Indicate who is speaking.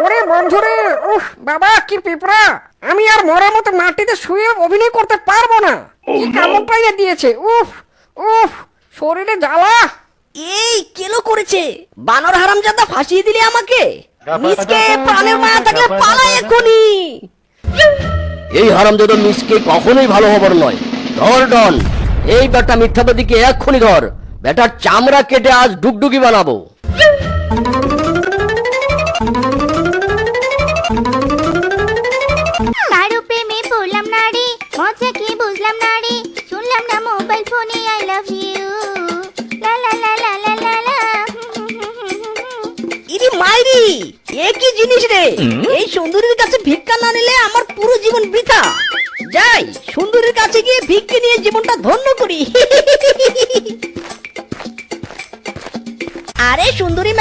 Speaker 1: ওরে বন্ধুরে, উফ বাবা কি পিঁপড়া! আমি আর মরার মতো মাটিতে শুয়ে অভিনয় করতে পারবো না। কি কামড় পাইয়ে দিয়েছে! উফ উফ, শরীরে জ্বালা।
Speaker 2: এই কেলো করেছে? বানর হারামজাদা ফাঁসিয়ে দিলে আমাকে। মিসকে প্রাণের মায়া থাকলে পালা এখনই।
Speaker 3: এই হারামজাদা মিসকে কখনোই ভালো হবার নয়। ধর ডন, এই বেটা মিথ্যাবাদীকে এক্ষুনি ধর। বেটার চামড়া কেটে আজ ডুগডুগি বানাবো।
Speaker 4: কারো প্রেমে পড়লাম না রে, মজা কি বুঝলাম না রে, শুনলাম না মোবাইল ফোনে আই লাভ ইউ, লা লা লা লা লা লা লা।
Speaker 2: ইরি মাইরি, এ কি জিনিস রে? এই সুন্দরীর কাছে ভিক্ষা না নিলে আমার পুরো জীবন বৃথা। যাই সুন্দরীর কাছে গিয়ে ভিক্ষে নিয়ে জীবনটা ধন্য করি। আরে সুন্দরী